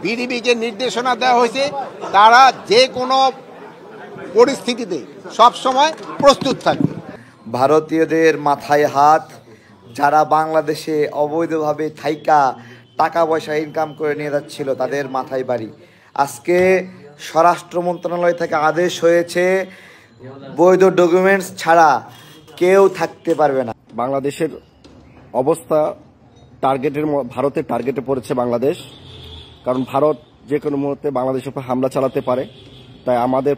বিডিবিকে নির্দেশনা দেওয়া হয়েছে তারা যে কোনো পরিস্থিতিতে সবসময় প্রস্তুত থাকবে। ভারতীয়দের মাথায় হাত, যারা বাংলাদেশে অবৈধভাবে থাইকা টাকা পয়সা ইনকাম করে নিয়ে যাচ্ছিল তাদের মাথায় বাড়ি। আজকে স্বরাষ্ট্র মন্ত্রণালয় থেকে আদেশ হয়েছে বৈধ ডকুমেন্টস ছাড়া কেউ থাকতে পারবে না। বাংলাদেশের অবস্থা ভারতের টার্গেটে পড়েছে বাংলাদেশ, কারণ ভারত যে কোনো মুহূর্তে বাংলাদেশের উপর হামলা চালাতে পারে। তাই আমাদের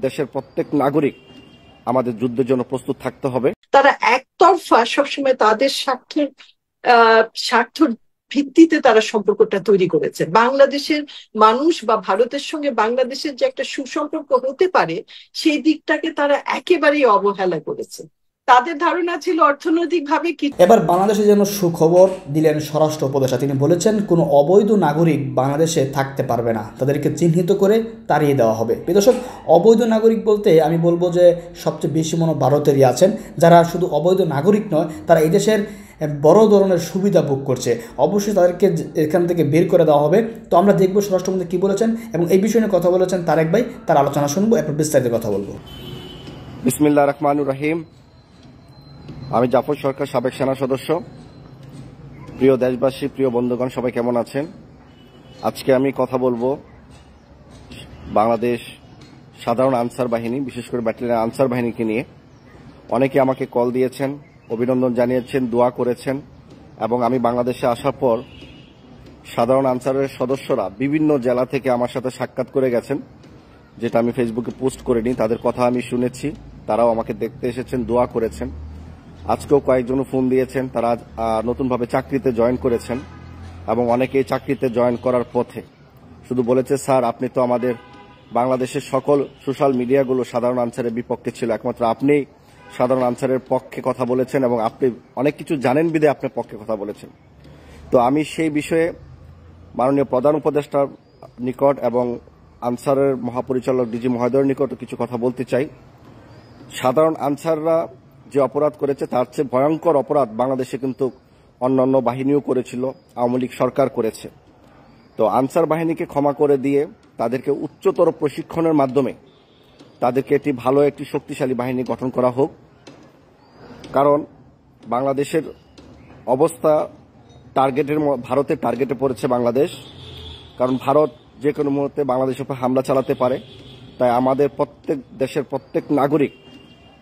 দেশের প্রত্যেক নাগরিক আমাদের যুদ্ধের জন্য প্রস্তুত থাকতে হবে। তারা একতরফা সবসময় তাদের স্বার্থের ভিত্তিতে তারা সম্পর্কটা তৈরি করেছে। বাংলাদেশের মানুষ বা ভারতের সঙ্গে বাংলাদেশের যে একটা সুসম্পর্ক হতে পারে সেই দিকটাকে তারা একেবারেই অবহেলা করেছে। তাদের ধারণা ছিল অর্থনৈতিকভাবে কি। এবার বাংলাদেশে যেন সুখবর দিলেন স্বরাষ্ট্র উপদেষ্টা। তিনি বলেছেন কোনো অবৈধ নাগরিক বাংলাদেশে থাকতে পারবে না, তাদেরকে চিহ্নিত করে তাড়িয়ে দেওয়া হবে। দর্শক, অবৈধ নাগরিক বলতে আমি বলবো যে সবচেয়ে বেশি মনে ভারতেরই আছেন, যারা শুধু অবৈধ নাগরিক নয়, তারা এই দেশের বড় ধরনের সুবিধা ভোগ করছে। অবশ্যই তাদেরকে এখান থেকে বের করে দেওয়া হবে। তো আমরা দেখবো স্বরাষ্ট্রমন্ত্রী কী বলেছেন এবং এই বিষয়ে নিয়ে কথা বলেছেন তারেক ভাই, তার আলোচনা শুনবো, এরপর বিস্তারিত কথা বলবো। বিসমিল্লাহির রহমানির রহিম। আমি জাফর সরকার, সাবেক সেনা সদস্য। প্রিয় দেশবাসী, প্রিয় বন্ধুগণ, সবাই কেমন আছেন? আজকে আমি কথা বলবো বাংলাদেশ সাধারণ আনসার বাহিনী, বিশেষ করে ব্যাটালিয়ন আনসার বাহিনীকে নিয়ে। অনেকে আমাকে কল দিয়েছেন, অভিনন্দন জানিয়েছেন, দোয়া করেছেন, এবং আমি বাংলাদেশে আসার পর সাধারণ আনসারের সদস্যরা বিভিন্ন জেলা থেকে আমার সাথে সাক্ষাৎ করে গেছেন, যেটা আমি ফেসবুকে পোস্ট করিনি। তাদের কথা আমি শুনেছি, তারাও আমাকে দেখতে এসেছেন, দোয়া করেছেন। আজকেও কয়েকজন ফোন দিয়েছেন, তারা নতুনভাবে চাকরিতে জয়েন করেছেন এবং অনেকেই চাকরিতে জয়েন করার পথে। শুধু বলেছে, স্যার আপনি তো আমাদের বাংলাদেশের সকল সোশ্যাল মিডিয়াগুলো সাধারণ আনসারের বিপক্ষে ছিল, একমাত্র আপনি সাধারণ আনসারের পক্ষে কথা বলেছেন এবং আপনি অনেক কিছু জানেন বিধে আপনার পক্ষে কথা বলেছেন। তো আমি সেই বিষয়ে মাননীয় প্রধান উপদেষ্টার নিকট এবং আনসারের মহাপরিচালক ডিজি মহোদয়ের নিকট কিছু কথা বলতে চাই। সাধারণ আনসাররা যে অপরাধ করেছে তার চেয়ে ভয়ঙ্কর অপরাধ বাংলাদেশে কিন্তু অন্যান্য বাহিনীও করেছিল, আওয়ামী লীগ সরকার করেছে। তো আনসার বাহিনীকে ক্ষমা করে দিয়ে তাদেরকে উচ্চতর প্রশিক্ষণের মাধ্যমে তাদেরকে একটি শক্তিশালী বাহিনী গঠন করা হোক। কারণ বাংলাদেশের অবস্থা ভারতের টার্গেটে পড়েছে বাংলাদেশ, কারণ ভারত যে কোনো মুহূর্তে বাংলাদেশের উপর হামলা চালাতে পারে। তাই আমাদের দেশের প্রত্যেক নাগরিক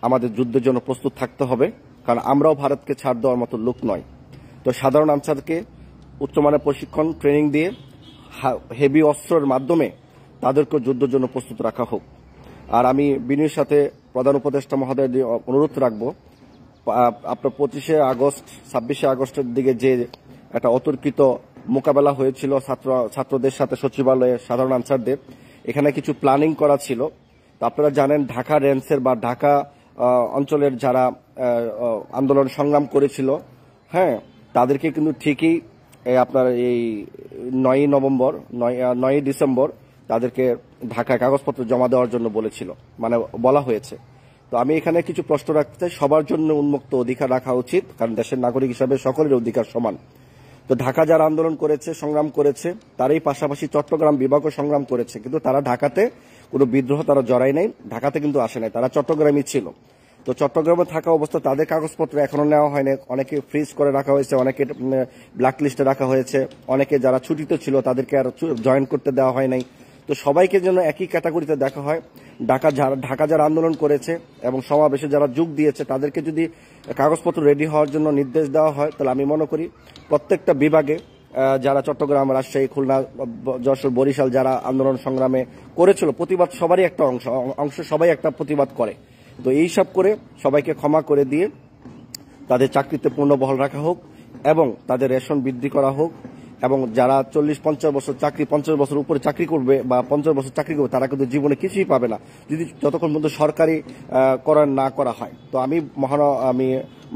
আমাদের যুদ্ধের জন্য প্রস্তুত থাকতে হবে, কারণ আমরাও ভারতকে ছাড় দেওয়ার মতো লোক নয়। তো সাধারণ আনসারকে উচ্চমানের প্রশিক্ষণ ট্রেনিং দিয়ে হেভি অস্ত্রের মাধ্যমে তাদেরকে যুদ্ধের জন্য প্রস্তুত রাখা হোক। আর আমি বিনয়ের সাথে প্রধান উপদেষ্টা মহোদয়ের অনুরোধ রাখবো, আপনার 26শে আগস্টের দিকে যে একটা অতর্কিত মোকাবেলা হয়েছিল ছাত্রদের সাথে সচিবালয়ে সাধারণ আনসারদের, এখানে কিছু প্ল্যানিং করা ছিল। তো আপনারা জানেন ঢাকা রেঞ্জের বা ঢাকা অঞ্চলের যারা আন্দোলন সংগ্রাম করেছিল, হ্যাঁ, তাদেরকে কিন্তু ঠিকই আপনার এই 9 ডিসেম্বর তাদেরকে ঢাকায় কাগজপত্র জমা দেওয়ার জন্য বলা হয়েছে। তো আমি এখানে কিছু প্রশ্ন রাখতে চাই। সবার জন্য উন্মুক্ত অধিকার রাখা উচিত, কারণ দেশের নাগরিক হিসাবে সকলের অধিকার সমান। তো ঢাকা যারা আন্দোলন করেছে, সংগ্রাম করেছে, তারই পাশাপাশি চট্টগ্রাম বিভাগও সংগ্রাম করেছে, কিন্তু তারা ঢাকাতে কোনো বিদ্রোহ তারা জড়ায় নাই, ঢাকাতে কিন্তু আসে নাই, তারা চট্টগ্রামই ছিল। তো চট্টগ্রামে থাকা অবস্থা তাদের কাগজপত্র এখনো নেওয়া হয়নি, অনেকে ফ্রিজ করে রাখা হয়েছে, অনেকে ব্ল্যাক লিস্টে রাখা হয়েছে, অনেকে যারা ছুটিতে ছিল তাদেরকে আর জয়েন করতে দেওয়া হয় নাই। তো সবাইকে যেন একই ক্যাটাগরিতে দেখা হয়। ঢাকা যারা আন্দোলন করেছে এবং সমাবেশে যারা যোগ দিয়েছে তাদেরকে যদি কাগজপত্র রেডি হওয়ার জন্য নির্দেশ দেওয়া হয়, তাহলে আমি মনে করি প্রত্যেকটা বিভাগে যারা চট্টগ্রাম, রাজশাহী, খুলনা, যশোর, বরিশাল যারা আন্দোলন সংগ্রামে করেছিল, প্রতিবাদ সবারই একটা অংশ সবাই একটা প্রতিবাদ করে। তো এইসব করে সবাইকে ক্ষমা করে দিয়ে তাদের চাকরিতে পূর্ণবহাল রাখা হোক এবং তাদের রেশন বৃদ্ধি করা হোক, এবং যারা 40-50 বছর 50 বছর উপরে চাকরি করবে বা 50 বছর চাকরি করবে তারা কিন্তু জীবনে কিছুই পাবে না যদি যতক্ষণ পর্যন্ত সরকারি করা না করা হয়। তো আমি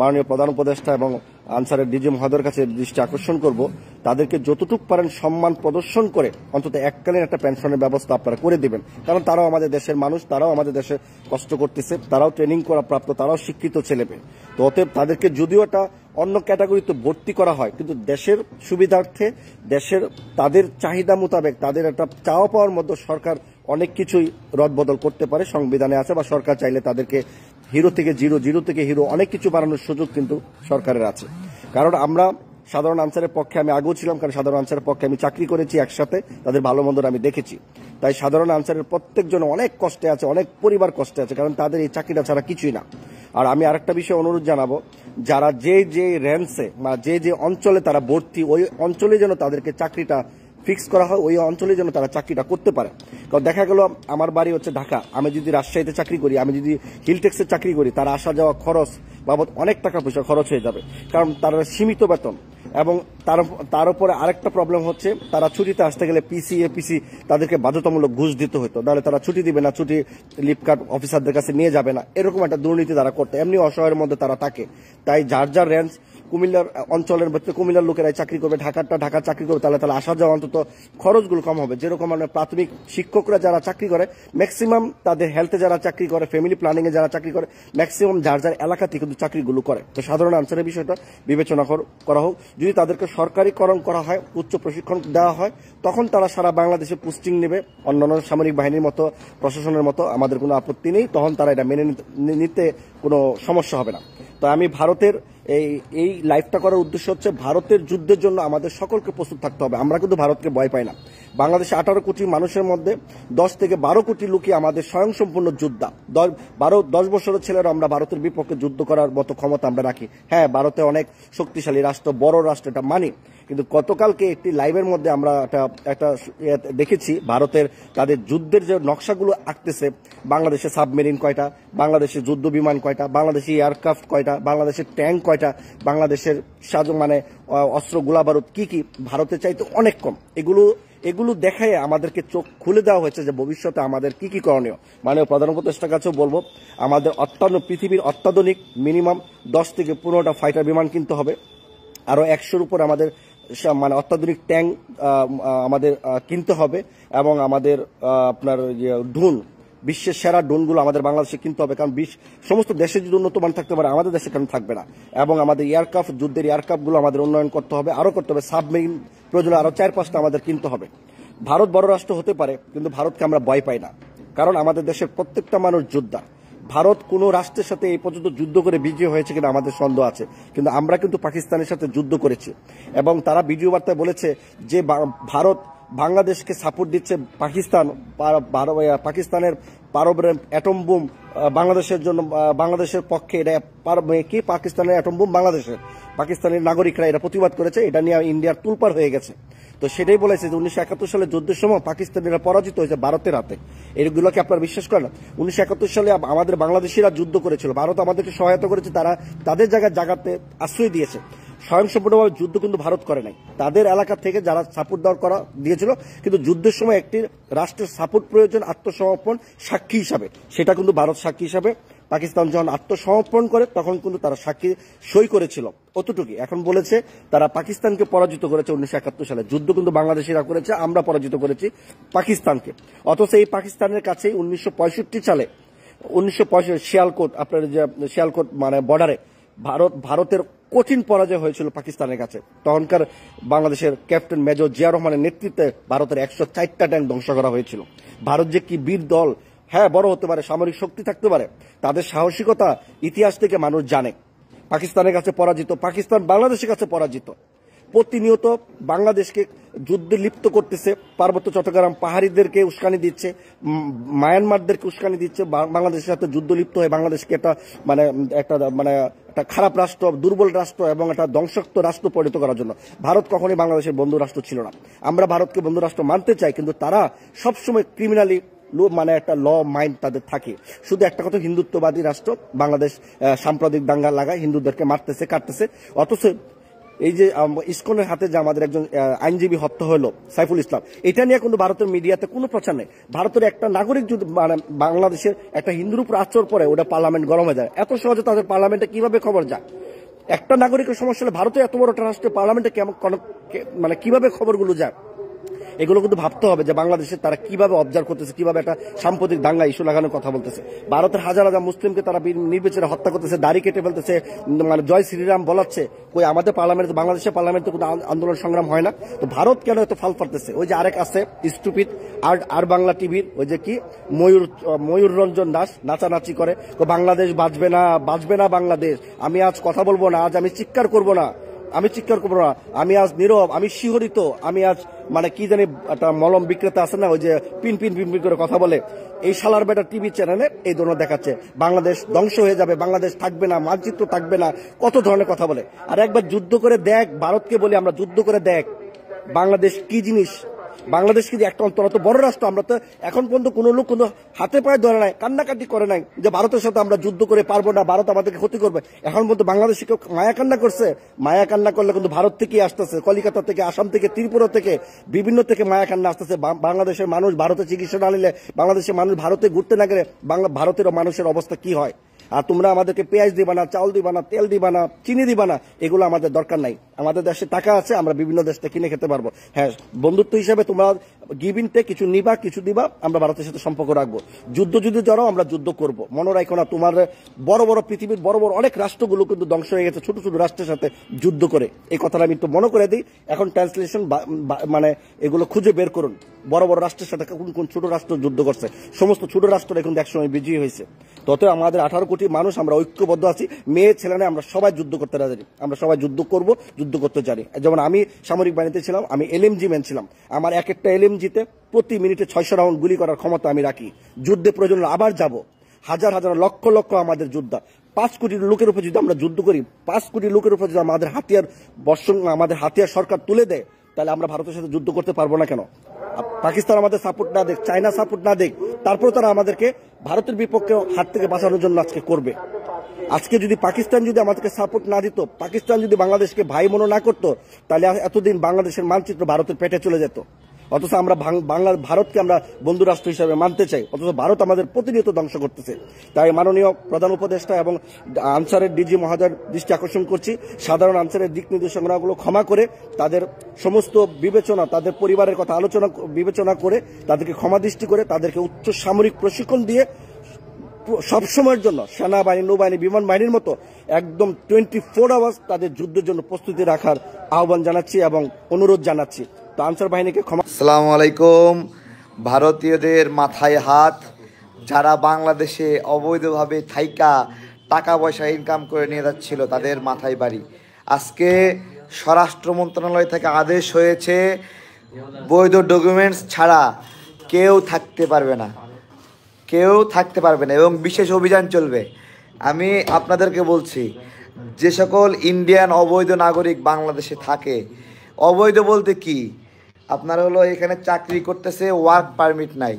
মাননীয় প্রধান উপদেষ্টা এবং আনসারের ডিজি মহোদয়ের কাছে দৃষ্টি আকর্ষণ করব, তাদেরকে যতটুকু পারেন সম্মান প্রদর্শন করে অন্তত এককালীন একটা পেনশনের ব্যবস্থা আপনারা করে দিবেন। কারণ তারাও আমাদের দেশের মানুষ, তারাও আমাদের দেশে কষ্ট করতেছে, তারাও ট্রেনিং করা প্রাপ্ত, তারাও শিক্ষিত ছেলেমেয়ে। তো অতএব তাদেরকে যদিও একটা অন্য ক্যাটাগরিতে ভর্তি করা হয়, কিন্তু দেশের সুবিধার্থে, দেশের তাদের চাহিদা মোতাবেক, তাদের একটা চাওয়া পাওয়ার মধ্যে সরকার অনেক কিছুই রদবদল করতে পারে, সংবিধানে আছে, বা সরকার চাইলে তাদেরকে হিরো থেকে জিরো, জিরো থেকে হিরো অনেক কিছু বাড়ানোর সুযোগ কিন্তু সরকারের আছে। কারণ আমরা সাধারণ আনসারের পক্ষে, আমি আগেও ছিলাম, কারণ সাধারণ আনসারের পক্ষে আমি চাকরি করেছি একসাথে, তাদের ভালো মন্দ আমি দেখেছি। তাই সাধারণ আনসারের প্রত্যেকজন অনেক কষ্টে আছে, অনেক পরিবার কষ্টে আছে, কারণ তাদের এই চাকরিটা ছাড়া কিছুই না। আর আমি আরেকটা বিষয়ে অনুরোধ জানাবো, যারা যে রেঞ্জে বা যে অঞ্চলে তারা ভর্তি, ওই অঞ্চলে যেন তাদেরকে চাকরিটা ফিক্স করা হয়, ওই অঞ্চলে যেন তারা চাকরিটা করতে পারে। কারণ দেখা গেল আমার বাড়ি হচ্ছে ঢাকা, আমি যদি রাজশাহীতে চাকরি করি, আমি যদি হিলটেক্সে চাকরি করি, তার আসা যাওয়া খরচ বাবদ অনেক টাকা পয়সা খরচ হয়ে যাবে, কারণ তারা সীমিত বেতন। এবং তার উপরে আরেকটা প্রবলেম হচ্ছে, তারা ছুটিতে আসতে গেলে পিসি এপিসি তাদেরকে বাধ্যতামূলক ঘুষ দিতে হতো, তাহলে তারা ছুটি দিবে না, ছুটি লিভ কার্ড অফিসারদের কাছে নিয়ে যাবে না, এরকম একটা দুর্নীতি তারা করতে, এমনি অসহায়ের মধ্যে তারা থাকে। তাই যার রেঞ্জ, কুমিল্লার অঞ্চলের ভিতরে কুমিল্লার লোকেরাই চাকরি করবে, ঢাকা চাকরি করবে, তাহলে আসা যাওয়া অন্তত খরচগুলো কম হবে। যেরকম মানে প্রাথমিক শিক্ষকরা যারা চাকরি করে, ম্যাক্সিমাম তাদের হেলথে যারা চাকরি করে, ফ্যামিলি প্ল্যানিং এ যারা চাকরি করে, ম্যাক্সিমাম যার এলাকাতে কিন্তু চাকরিগুলো করে। তো সাধারণ আনসারের বিষয়টা বিবেচনা করা হোক। যদি তাদেরকে সরকারিকরণ করা হয়, উচ্চ প্রশিক্ষণ দেওয়া হয়, তখন তারা সারা বাংলাদেশে পোস্টিং নেবে, অন্যান্য সামরিক বাহিনীর মতো, প্রশাসনের মতো, আমাদের কোনো আপত্তি নেই, তখন তারা এটা মেনে নিতে কোনো সমস্যা হবে না। তো আমি ভারতের এই লাইফটা করার উদ্দেশ্য হচ্ছে, ভারতের যুদ্ধের জন্য আমাদের সকলকে প্রস্তুত থাকতে হবে। আমরা কিন্তু ভারতকে ভয় পাই না। বাংলাদেশে 18 কোটি মানুষের মধ্যে 10 থেকে 12 কোটি লোকই আমাদের স্বয়ংসম্পূর্ণ যোদ্ধা। 10 বছরের ছেলেরা আমরা ভারতের বিপক্ষে যুদ্ধ করার মতো ক্ষমতা আমরা রাখি। হ্যাঁ, ভারতে অনেক শক্তিশালী রাষ্ট্র, বড় রাষ্ট্র, এটা মানি। কিন্তু গতকালকে একটি লাইভের মধ্যে আমরা একটা দেখেছি, ভারতের তাদের যুদ্ধের যে নকশাগুলো আঁকতেছে, বাংলাদেশে সাবমেরিন কয়টা, বাংলাদেশে যুদ্ধ বিমান কয়টা, বাংলাদেশে এয়ারক্রাফট কয়টা, বাংলাদেশের ট্যাঙ্ক কয়টা, বাংলাদেশের মানে অস্ত্র গোলা বারুদ কি ভারতের চাইতে অনেক কম। এগুলো দেখায় আমাদেরকে চোখ খুলে দেওয়া হয়েছে যে ভবিষ্যতে আমাদের কি করণীয়। মাননীয় প্রধান উপদেষ্টার কাছেও বলবো, আমাদের পৃথিবীর অত্যাধুনিক মিনিমাম 10 থেকে 15টা ফাইটার বিমান কিনতে হবে, আরো 100-র উপর আমাদের মানে অত্যাধুনিক ট্যাঙ্ক আমাদের কিনতে হবে, এবং আমাদের আপনার ড্রোন, বিশ্বের সেরা ড্রোনগুলো আমাদের বাংলাদেশে কিনতে হবে। কারণ সমস্ত দেশে যদি উন্নত মান থাকতে পারে, আমাদের দেশে কেন থাকবে না। এবং আমাদের এয়ারক্রাফট, যুদ্ধের এয়ারক্রাফটগুলো আমাদের উন্নয়ন করতে হবে, আরো করতে হবে। সাবমেরিন প্রয়োজনে আরো 4-5টা আমাদের কিনতে হবে। ভারত বড় রাষ্ট্র হতে পারে, কিন্তু ভারতকে আমরা ভয় পাই না, কারণ আমাদের দেশের প্রত্যেকটা মানুষ যোদ্ধা। ভারত কোনো রাষ্ট্রের সাথে এই পর্যন্ত যুদ্ধ করে বিজয় হয়েছে কিনা আমাদের সন্দেহ আছে, কিন্তু আমরা কিন্তু পাকিস্তানের সাথে যুদ্ধ করেছি। এবং তারা ভিডিও বার্তায় বলেছে যে ভারত বাংলাদেশকে সাপোর্ট দিচ্ছে, পাকিস্তানের পারমাণবিক অ্যাটম বোম বাংলাদেশের জন্য, বাংলাদেশের পক্ষে এটা কি পাকিস্তানের অ্যাটম বোম পাকিস্তানের নাগরিকরা এটা প্রতিবাদ করেছে, এটা নিয়ে ইন্ডিয়ার তুলপার হয়ে গেছে। তো সেটাই বলেছে যে 1971 সালে যুদ্ধের সময় পাকিস্তানিরা পরাজিত হয়েছে ভারতের হাতে। এগুলোকে আপনারা বিশ্বাস করেন? 1971 সালে আমাদের বাংলাদেশিরা যুদ্ধ করেছিল, ভারত আমাদেরকে সহায়তা করেছে, তারা তাদের জায়গাতে আশ্রয় দিয়েছে। স্বয়ংসম্পূর্ণভাবে যুদ্ধ কিন্তু ভারত করে নাই, তাদের এলাকা থেকে যারা সাপোর্ট দেওয়ার দিয়েছিল। কিন্তু যুদ্ধের সময় একটি রাষ্ট্রের সাপোর্ট প্রয়োজন, আত্মসমর্পণ সাক্ষী হিসাবে, সেটা কিন্তু ভারত সাক্ষী হিসাবে। পাকিস্তান যখন আত্মসমর্পণ করে তখন কিন্তু তারা সাক্ষী সই করেছিল, অতটুকুই। এখন বলেছে তারা পাকিস্তানকে পরাজিত করেছে 1971 সালে। যুদ্ধ কিন্তু বাংলাদেশিরা করেছে, আমরা পরাজিত করেছি পাকিস্তানকে। অথচ এই পাকিস্তানের কাছেই 1965 সালে, 1965 শিয়ালকোট, আপনার যে শিয়ালকোট মানে বর্ডারে ভারতের কঠিন পরাজয় হয়েছিল পাকিস্তানের কাছে। তখনকার বাংলাদেশের ক্যাপ্টেন মেজর জিয়া রহমানের নেতৃত্বে ভারতের 104টা ট্যাঙ্ক ধ্বংস করা হয়েছিল। ভারত যে কি বীর দল, হ্যাঁ বড় হতে পারে, সামরিক শক্তি থাকতে পারে, তাদের সাহসিকতা ইতিহাস থেকে মানুষ জানে। পাকিস্তানের কাছে পরাজিত, পাকিস্তান বাংলাদেশের কাছে পরাজিত। প্রতিনিয়ত বাংলাদেশকে যুদ্ধে লিপ্ত করতেছে, পার্বত্য চট্টগ্রাম পাহাড়িদেরকে উস্কানি দিচ্ছে, মায়ানমারদেরকে উস্কানি দিচ্ছে, বাংলাদেশের সাথে যুদ্ধ লিপ্ত হয়ে বাংলাদেশকে একটা খারাপ রাষ্ট্র, দুর্বল রাষ্ট্র এবং একটা ধ্বংসাত্মক রাষ্ট্র পরিণত করার জন্য। ভারত কখনোই বাংলাদেশের বন্ধু রাষ্ট্র ছিল না। আমরা ভারতকে বন্ধু রাষ্ট্র মানতে চাই, কিন্তু তারা সবসময় ক্রিমিনালি একটা ল মাইন্ড তাদের থাকে। শুধু একটা কথা, হিন্দুত্ববাদী রাষ্ট্র, বাংলাদেশ সাম্প্রদায়িক দাঙ্গা লাগায়, হিন্দুদেরকে মারতেছে, কাটতেছে। অথচ এই যে ইসকনের হাতে যে আমাদের একজন আইনজীবী হত্যা হলো সাইফুল ইসলাম, এটা নিয়ে কিন্তু ভারতের মিডিয়াতে কোনো প্রচার নেই। ভারতের একটা নাগরিক যদি বাংলাদেশের একটা হিন্দুর উপর আচরণ পরে, ওটা পার্লামেন্ট গরম হয়ে যায়। এত সহজে তাদের পার্লামেন্টে কিভাবে খবর যায়? একটা নাগরিকের সমস্যা হলে ভারতে এত বড় একটা রাষ্ট্রের পার্লামেন্টে মানে কিভাবে খবরগুলো যায়, এগুলো কিন্তু ভাবতে হবে যে বাংলাদেশে তারা কিভাবে অবজার্ভ করতেছে, কিভাবে একটা সাম্প্রতিক দাঙ্গা ইস্যু লাগানোর কথা বলতেছে। ভারতের হাজার হাজার মুসলিমকে তারা নির্বিচারে হত্যা করতেছে, দাড়ি কেটে ফেলতেছে, মানে জয় শ্রীরাম বলাচ্ছে। কই আমাদের পার্লামেন্টে, বাংলাদেশের পার্লামেন্টে কোনো আন্দোলন সংগ্রাম হয় না? তো ভারত কেন এত ফাল পারতেছে? ওই যে আরেক আছে স্টুপিড আর বাংলা টিভির ওই যে কি ময়ূর রঞ্জন দাস নাচানাচি করে, বাংলাদেশ বাঁচবে না, বাঁচবে না বাংলাদেশ। আমি আজ কথা বলবো না, আজ আমি চিৎকার করবো না, আমি আজ নীরব, আমি শিহরিত, আমি আজ মানে কি জানি একটা মলম বিক্রেতা আছে না, ওই যে পিন পিন পিন পিন করে কথা বলে, এই শালার বেটা টিভি চ্যানেলে এই ধরনের দেখাচ্ছে বাংলাদেশ ধ্বংস হয়ে যাবে, বাংলাদেশ থাকবে না, মানচিত্র থাকবে না, কত ধরনের কথা বলে। আর একবার যুদ্ধ করে দেখ, ভারতকে বলি আমরা যুদ্ধ করে দেখ বাংলাদেশ কি জিনিস। বাংলাদেশ কিন্তু একটা অত বড় রাষ্ট্র, আমরা তো এখন পর্যন্ত কোনো লোক কোনো হাতে পায়ে ধরে নাই, কান্নাকাটি করে নাই যে ভারতের সাথে আমরা যুদ্ধ করে পারবো না, ভারত আমাদেরকে ক্ষতি করবে। এখন পর্যন্ত বাংলাদেশে কেউ মায়া কান্না করছে? মায়া কান্না করলে কিন্তু ভারত থেকেই আসতেছে, কলিকাতা থেকে, আসাম থেকে, ত্রিপুরা থেকে, বিভিন্ন থেকে মায়া কান্না আসতেছে। বাংলাদেশের মানুষ ভারতে চিকিৎসা না নিলে, বাংলাদেশের মানুষ ভারতে ঘুরতে না গেলে ভারতের মানুষের অবস্থা কি হয়? আর তোমরা আমাদেরকে পেঁয়াজ দিবা না, চাউল দিবা না, তেল দিবা না, চিনি দিবা না, এগুলো আমাদের দরকার নাই। আমাদের দেশে টাকা আছে, আমরা বিভিন্ন দেশ থেকে কিনে খেতে পারবো। হ্যাঁ, বন্ধুত্ব হিসাবে তোমরা গিভিং টে কিছু নিবা, কিছু দিবা, আমরা ভারতের সাথে সম্পর্ক রাখবো। যুদ্ধ যদি জড়াও আমরা যুদ্ধ করব, মনে রাখো না। তোমার বড় বড় পৃথিবীর বড় বড় অনেক রাষ্ট্রগুলো কিন্তু ধ্বংস হয়ে গেছে ছোট ছোট রাষ্ট্রের সাথে যুদ্ধ করে। এই কথাটা আমি একটু মনে করে দিই। এখন ট্রান্সলেশন মানে এগুলো খুঁজে বের করুন, বড় বড় রাষ্ট্রের সাথে কোন কোন ছোট রাষ্ট্র যুদ্ধ করছে। সমস্ত ছোট রাষ্ট্র এখন একসময় বিজয়ী হয়েছে। তত আমাদের 18 কোটি মানুষ আমরা ঐক্যবদ্ধ আছি, মেয়ে ছেলে না, আমরা সবাই যুদ্ধ করতে রাজি, আমরা সবাই যুদ্ধ করব, যুদ্ধ করতে জানি। যেমন আমি সামরিক বাহিনীতে ছিলাম, আমি এলএমজি ম্যান ছিলাম, আমার এক একটা এলএমজিতে প্রতি মিনিটে 600 রাউন্ড গুলি করার ক্ষমতা আমি রাখি। যুদ্ধে প্রয়োজন আবার যাব, হাজার হাজার লক্ষ লক্ষ আমাদের যোদ্ধা। 5 কোটি লোকের উপর যদি আমরা যুদ্ধ করি, 5 কোটি লোকের উপর যদি আমাদের হাতিয়ার সরকার তুলে দেয়, তাহলে আমরা ভারতের সাথে যুদ্ধ করতে পারবো না কেন? পাকিস্তান আমাদের সাপোর্ট না দেখ, চায়না সাপোর্ট না দেখ, তারপর তারা আমাদেরকে ভারতের বিপক্ষে হাত থেকে বাঁচানোর জন্য আজকে করবে। আজকে যদি পাকিস্তান যদি আমাদেরকে সাপোর্ট না দিত, পাকিস্তান যদি বাংলাদেশকে ভাই মনে না করতো, তাহলে এতদিন বাংলাদেশের মানচিত্র ভারতের পেটে চলে যেত। অথচ আমরা ভারতকে আমরা বন্ধু রাষ্ট্র হিসাবে মানতে চাই, অথচ ভারত আমাদের প্রতিনিয়ত ধ্বংস করতেছে। তাই মাননীয় প্রধান উপদেষ্টা এবং আনসারের ডিজি মহোদয়ের দৃষ্টি আকর্ষণ করছি, সাধারণ আনসারের দিক নির্দেশনাগুলো ক্ষমা করে, তাদের সমস্ত বিবেচনা, তাদের পরিবারের কথা বিবেচনা করে, তাদেরকে ক্ষমা দৃষ্টি করে, তাদেরকে উচ্চ সামরিক প্রশিক্ষণ দিয়ে সবসময়ের জন্য সেনাবাহিনী, নৌবাহিনী, বিমান বাহিনীর মতো একদম 24 আওয়ার্স তাদের যুদ্ধের জন্য প্রস্তুতি রাখার আহ্বান জানাচ্ছি এবং অনুরোধ জানাচ্ছি। তো আনসার বাহিনীকে ক্ষমা। আসসালামু আলাইকুম। ভারতীয়দের মাথায় হাত, যারা বাংলাদেশে অবৈধভাবে থাইকা টাকা পয়সা ইনকাম করে নিয়ে যাচ্ছিল, তাদের মাথায় বাড়ি। আজকে স্বরাষ্ট্র মন্ত্রণালয় থেকে আদেশ হয়েছে, বৈধ ডকুমেন্টস ছাড়া কেউ থাকতে পারবে না, এবং বিশেষ অভিযান চলবে। আমি আপনাদেরকে বলছি, যে সকল ইন্ডিয়ান অবৈধ নাগরিক বাংলাদেশে থাকে, অবৈধ বলতে কি, আপনারা হলো এখানে চাকরি করতেছে, ওয়ার্ক পারমিট নাই,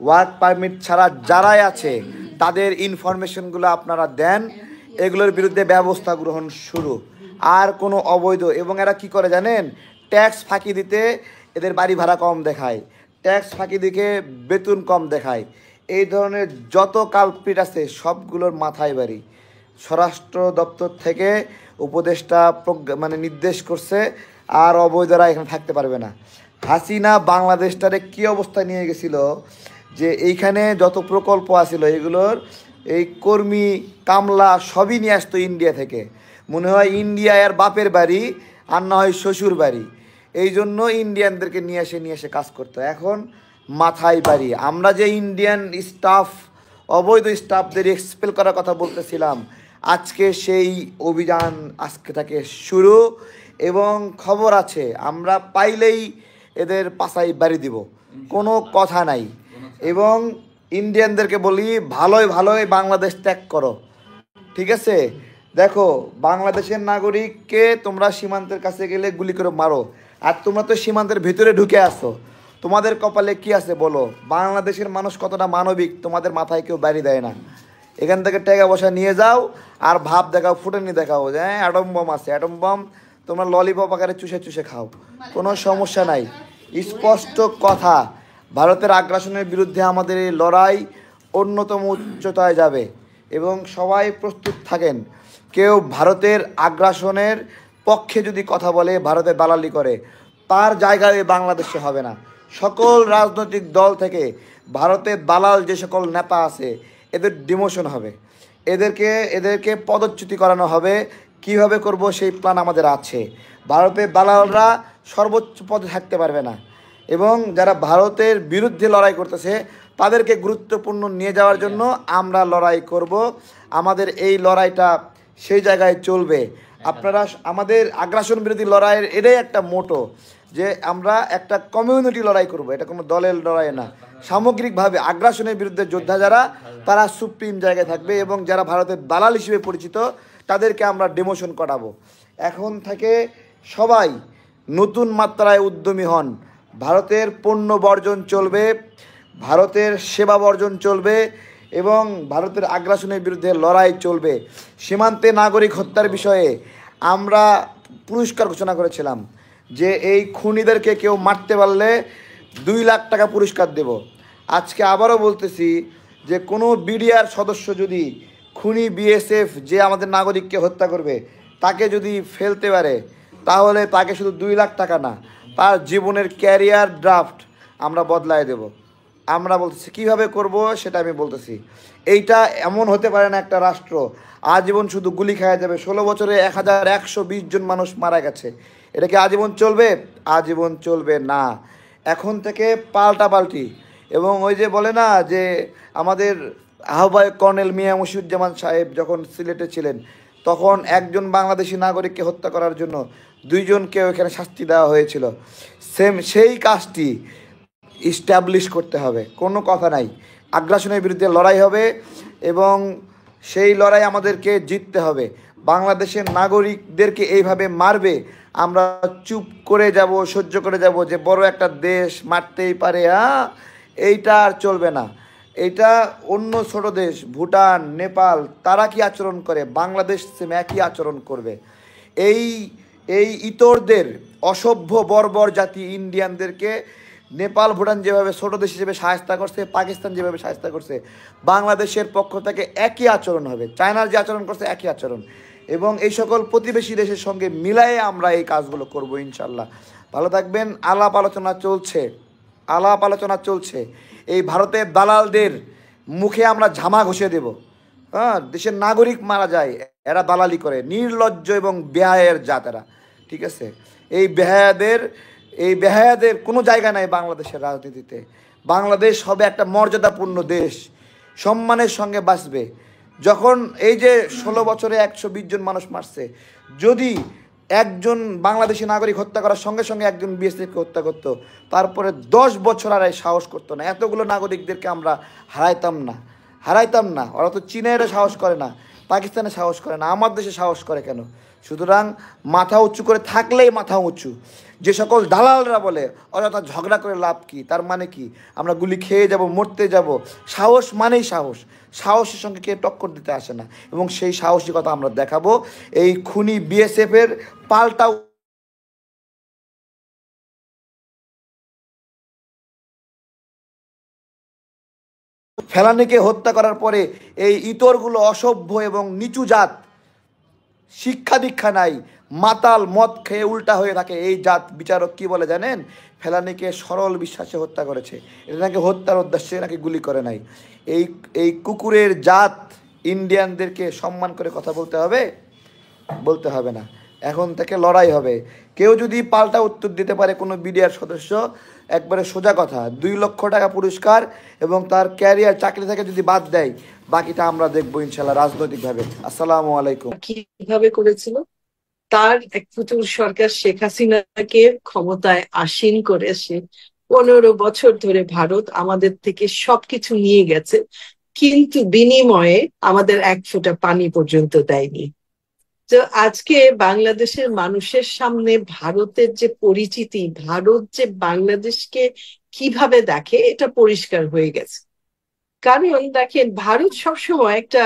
ওয়ার্ক পারমিট ছাড়া যারাই আছে তাদের ইনফরমেশনগুলো আপনারা দেন, এগুলোর বিরুদ্ধে ব্যবস্থা গ্রহণ শুরু। আর কোনো অবৈধ, এবং এরা কি করে জানেন, ট্যাক্স ফাঁকি দিতে এদের বাড়ি ভাড়া কম দেখায়, ট্যাক্স ফাঁকি দিকে বেতন কম দেখায়। এই ধরনের যত কালপ্রিট আছে সবগুলোর মাথায় বাড়ি। স্বরাষ্ট্র দপ্তর থেকে উপদেষ্টা নির্দেশ করছে, আর অবৈধরা এখানে থাকতে পারবে না। হাসিনা বাংলাদেশটারে কি অবস্থায় নিয়ে গেছিল, যে এইখানে যত প্রকল্প আছিল এগুলোর এই কর্মী কামলা সবই নিয়ে আসতো ইন্ডিয়া থেকে। মনে হয় ইন্ডিয়া এর বাপের বাড়ি, আর না হয় শ্বশুর বাড়ি। এই জন্য ইন্ডিয়ানদেরকে নিয়ে এসে কাজ করতো। এখন মাথায় বাড়ি। আমরা যে ইন্ডিয়ান স্টাফ, অবৈধ স্টাফদের এক্সপেল করার কথা বলতেছিলাম, আজকে সেই অভিযান আজকে থেকে শুরু, এবং খবর আছে আমরা পাইলেই এদের পাছায় বাড়ি দিব, কোনো কথা নাই। এবং ইন্ডিয়ানদেরকে বলি, ভালোই বাংলাদেশ ত্যাগ করো, ঠিক আছে? দেখো, বাংলাদেশের নাগরিককে তোমরা সীমান্তের কাছে গেলে গুলি করে মারো, আর তোমরা তো সীমান্তের ভিতরে ঢুকে আসো, তোমাদের কপালে কি আছে বলো? বাংলাদেশের মানুষ কতটা মানবিক, তোমাদের মাথায় কেউ বাড়ি দেয় না। এখান থেকে টাকা পয়সা নিয়ে যাও, আর ভাব দেখাও, ফুটানি দেখাও যে হ্যাঁ অ্যাটম বম আছে, অ্যাটম বম তোমরা ললিপপ আকারে চুষে খাও, কোনো সমস্যা নাই। স্পষ্ট কথা, ভারতের আগ্রাসনের বিরুদ্ধে আমাদের এই লড়াই অন্যতম উচ্চতায় যাবে, এবং সবাই প্রস্তুত থাকেন। কেউ ভারতের আগ্রাসনের পক্ষে যদি কথা বলে, ভারতের দালালি করে, তার জায়গায় বাংলাদেশে হবে না। সকল রাজনৈতিক দল থেকে ভারতের দালাল যে সকল নেতা আছে এদের ডিমোশন হবে, এদেরকে পদচ্যুতি করানো হবে। কিভাবে করব সেই প্ল্যান আমাদের আছে। ভারতের দালালরা সর্বোচ্চ পদে থাকতে পারবে না, এবং যারা ভারতের বিরুদ্ধে লড়াই করতেছে তাদেরকে গুরুত্বপূর্ণ নিয়ে যাওয়ার জন্য আমরা লড়াই করব। আমাদের এই লড়াইটা সেই জায়গায় চলবে। আপনারা আমাদের আগ্রাসন বিরোধী লড়াইয়ের এটাই একটা মোটো, যে আমরা একটা কমিউনিটি লড়াই করব, এটা কোনো দলের লড়াই না। সামগ্রিকভাবে আগ্রাসনের বিরুদ্ধে যোদ্ধা যারা, তারা সুপ্রিম জায়গায় থাকবে, এবং যারা ভারতের দালাল হিসেবে পরিচিত তাদেরকে আমরা ডিমোশন করাবো। এখন থেকে সবাই নতুন মাত্রায় উদ্যমী হন। ভারতের পণ্য বর্জন চলবে, ভারতের সেবা বর্জন চলবে, এবং ভারতের আগ্রাসনের বিরুদ্ধে লড়াই চলবে। সীমান্তে নাগরিক হত্যার বিষয়ে আমরা পুরস্কার ঘোষণা করেছিলাম যে এই খুনিদেরকে কেউ মারতে পারলে 2 লাখ টাকা পুরস্কার দেব। আজকে আবারও বলতেছি যে কোনো বিডিআর সদস্য যদি খুনি বিএসএফ যে আমাদের নাগরিককে হত্যা করবে তাকে যদি ফেলতে পারে, তাহলে তাকে শুধু 2 লাখ টাকা না, তার জীবনের ক্যারিয়ার ড্রাফট আমরা বদলায় দেব। আমরা বলতেছি কীভাবে করব সেটা আমি বলতেছি। এইটা এমন হতে পারে না একটা রাষ্ট্র আজীবন শুধু গুলি খাওয়া যাবে। 16 বছরে 1120 জন মানুষ মারা গেছে, এটা কি আজীবন চলবে? আজীবন চলবে না। এখন থেকে পাল্টাপাল্টি। এবং ওই যে বলে না যে আমাদের আহ্বায়ক কর্নেল মিয়া মুশিউজ্জামান সাহেব যখন সিলেটে ছিলেন, তখন একজন বাংলাদেশি নাগরিককে হত্যা করার জন্য 2 জনকে ওইখানে শাস্তি দেওয়া হয়েছিল। সেই কাজটি ইস্টাবলিশ করতে হবে, কোনো কথা নাই। আগ্রাসনের বিরুদ্ধে লড়াই হবে, এবং সেই লড়াই আমাদেরকে জিততে হবে। বাংলাদেশের নাগরিকদেরকে এইভাবে মারবে, আমরা চুপ করে যাব, সহ্য করে যাব যে বড় একটা দেশ মারতেই পারে, এইটা আর চলবে না। এটা অন্য ছোট দেশ ভুটান, নেপাল, তারা কি আচরণ করে, বাংলাদেশ সেম একই আচরণ করবে। এই ইতরদের, অসভ্য বর্বর জাতি ইন্ডিয়ানদেরকে নেপাল, ভুটান যেভাবে ছোট দেশ হিসেবে সাহায্য করছে, পাকিস্তান যেভাবে সাহায্য করছে, বাংলাদেশের পক্ষ থেকে একই আচরণ হবে। চায়নার যে আচরণ করছে একই আচরণ, এবং এই সকল প্রতিবেশী দেশের সঙ্গে মিলায়ে আমরা এই কাজগুলো করব ইনশাল্লাহ। ভালো থাকবেন। আলাপ আলোচনা চলছে। এই ভারতের দালালদের মুখে আমরা ঝামা ঘষে দেব। দেশের নাগরিক মারা যায়, এরা দালালি করে, নির্লজ্জ এবং বেহায়ের জাত এরা, ঠিক আছে? এই বেহায়াদের কোনো জায়গা নাই বাংলাদেশের রাজনীতিতে। বাংলাদেশ হবে একটা মর্যাদাপূর্ণ দেশ, সম্মানের সঙ্গে বাঁচবে। যখন এই যে 16 বছরে 120 জন মানুষ মারছে, যদি একজন বাংলাদেশি নাগরিক হত্যা করার সঙ্গে সঙ্গে একজন বিএসএফকে হত্যা করতো, তারপরে 10 বছর আর সাহস করতো না। এতগুলো নাগরিকদেরকে আমরা হারাইতাম না। ওরা তো চীনের সাহস করে না, পাকিস্তানে সাহস করে না, আমার দেশে সাহস করে কেন? সুতরাং মাথা উঁচু করে থাকলেই মাথা উঁচু। যে সকল দালালরা বলে অযথা ঝগড়া করে লাভ কি, তার মানে কি আমরা গুলি খেয়ে যাব, মরতে যাব। সাহস মানেই সাহসের সঙ্গে কে টক্কর দিতে আসে না, এবং সেই সাহসিকতা আমরা দেখাবো। এই খুনি বিএসএফের পাল্টা ফেলানিকে হত্যা করার পরে এই ইতরগুলো অসভ্য এবং নিচু জাত, শিক্ষা দীক্ষা নাই, মাতাল মদ খেয়ে উল্টা হয়ে থাকে এই জাত। বিচারক কি বলে জানেন? ফেলানিকে সরল বিশ্বাসে হত্যা করেছে, এটা নাকি হত্যার উদ্দেশ্যে নাকি গুলি করে নাই। এই কুকুরের জাত ইন্ডিয়ানদেরকে সম্মান করে কথা বলতে হবে না। এখন থেকে লড়াই হবে। কেউ যদি পাল্টা উত্তর দিতে পারে কোনো বিডিআর সদস্য, একবারে সোজা কথা, 2 লক্ষ টাকা পুরস্কার, এবং তার ক্যারিয়ার চাকরি থেকে যদি বাদ দেয়, বাকিটা আমরা দেখবো ইনশাল্লাহ রাজনৈতিকভাবে। আসসালামু আলাইকুম। কিভাবে করেছিল? তার এক পুতুল সরকার শেখ হাসিনাকে ক্ষমতায় আসীন করে সে 15 বছর ধরে ভারত আমাদের থেকে সবকিছু নিয়ে গেছে, কিন্তু বিনিময়ে আমাদের এক ফোঁটা পানি পর্যন্ত দেয়নি। তো আজকে বাংলাদেশের মানুষের সামনে ভারতের যে পরিচিতি, ভারত যে বাংলাদেশকে কিভাবে দেখে, এটা পরিষ্কার হয়ে গেছে। কারণ দেখেন, ভারত সবসময় একটা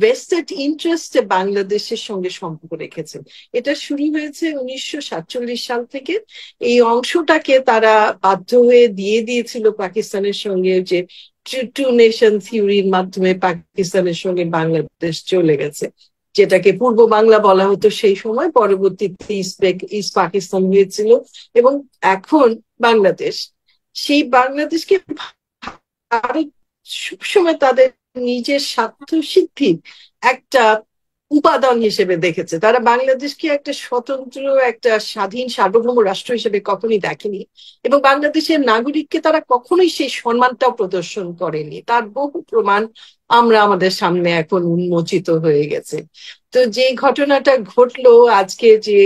ভেস্টেড ইন্টারেস্টে বাংলাদেশের সঙ্গে সম্পর্ক রেখেছে। এটা শুরু হয়েছে 1947 সাল থেকে। এই অংশটাকে তারা বাধ্য হয়ে দিয়ে দিয়েছিল পাকিস্তানের সঙ্গে, যে টু নেশন থিওরির মাধ্যমে পাকিস্তানের সঙ্গে বাংলাদেশ চলে গেছে। যেটাকে পূর্ব বাংলা বলা হতো সেই সময়, পরবর্তীতে ইস্ট পাকিস্তান হয়েছিল, এবং এখন বাংলাদেশ। সেই বাংলাদেশকে ভারত সবসময় তাদের নিজের স্বার্থ সিদ্ধির একটা উপাদান হিসেবে দেখেছে। তারা বাংলাদেশকে একটা স্বতন্ত্র, একটা স্বাধীন সার্বভৌম রাষ্ট্র হিসেবে কখনোই দেখেনি, এবং বাংলাদেশের নাগরিককে তারা কখনোই সেই সম্মানটাও প্রদর্শন করেনি। তার বহু প্রমাণ আমরা আমাদের সামনে এখন উন্মোচিত হয়ে গেছে। তো যে ঘটনাটা ঘটলো আজকে, যে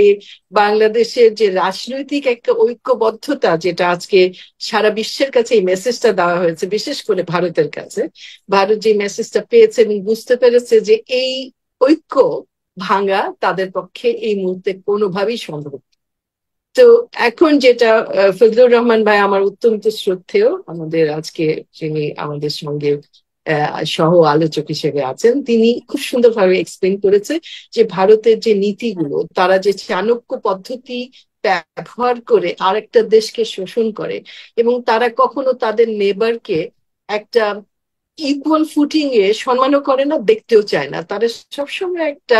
বাংলাদেশের যে রাজনৈতিক একটা ঐক্যবদ্ধতা, যেটা আজকে সারা বিশ্বের কাছে এই মেসেজটা দেওয়া হয়েছে, বিশেষ করে ভারতের কাছে, ভারত যে মেসেজটা পেয়েছে এবং বুঝতে পেরেছে যে এই ঐক্য ভাঙা তাদের পক্ষে এই মুহূর্তে কোনোভাবেই সম্ভব। তো এখন যেটা, ফজলুর রহমান ভাই আমার অত্যন্ত শ্রদ্ধেয়, আমাদের আজকে যিনি আমাদের সঙ্গে সহ আলোচক হিসেবে আছেন, তিনি খুব সুন্দরভাবে এক্সপ্লেন করেছে যে ভারতের যে নীতিগুলো, তারা যে চাণক্য পদ্ধতি ব্যবহার করে আরেকটা দেশকে শোষণ করে, এবং তারা কখনো তাদের নেবারকে একটা ইকুয়াল ফুটিং এ সম্মানও করে না, দেখতেও চায় না। তারা সবসময় একটা,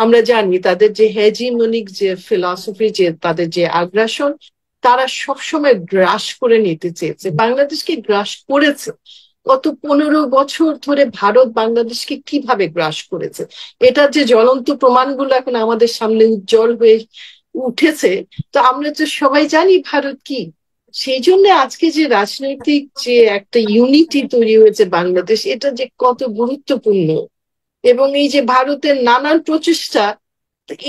আমরা জানি তাদের যে হেজিমনিক যে ফিলসফি, যে তাদের যে আগ্রাসন, তারা সবসময় গ্রাস করে নিতে চেয়েছে, বাংলাদেশকে গ্রাস করেছে। গত 15 বছর ধরে ভারত বাংলাদেশকে কিভাবে গ্রাস করেছে, এটা যে জ্বলন্ত প্রমাণগুলো এখন আমাদের সামনে উজ্জ্বল হয়ে উঠেছে। তো আমরা তো সবাই জানি ভারত কি। সেই জন্য আজকে যে রাজনৈতিক যে একটা ইউনিটি তৈরি হয়েছে বাংলাদেশ, এটা যে কত গুরুত্বপূর্ণ, এবং এই যে ভারতের নানান প্রচেষ্টা,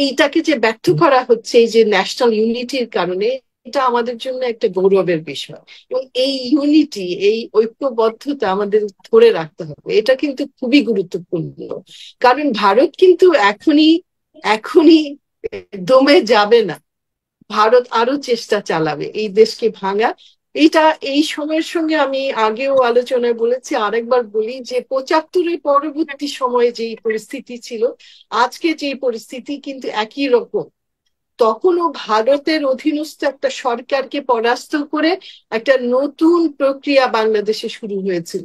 এইটাকে যে ব্যর্থ করা হচ্ছে এই যে ন্যাশনাল ইউনিটির কারণে, এটা আমাদের জন্য একটা গৌরবের বিষয়। এবং এই ইউনিটি, এই ঐক্যবদ্ধতা আমাদের ধরে রাখতে হবে, এটা কিন্তু খুবই গুরুত্বপূর্ণ। কারণ ভারত কিন্তু এখনই এখনই দমে যাবে না, ভারত আরো চেষ্টা চালাবে এই দেশকে ভাঙা। এটা এই সময়ের সঙ্গে আমি আগেও আলোচনায় বলেছি, আরেকবার বলি, যে 75-এর পরবর্তী সময়ে যে পরিস্থিতি ছিল, আজকে যে পরিস্থিতি কিন্তু একই রকম। তখনও ভারতের অধীনস্থ একটা সরকারকে পরাস্ত করে একটা নতুন প্রক্রিয়া বাংলাদেশে শুরু হয়েছিল।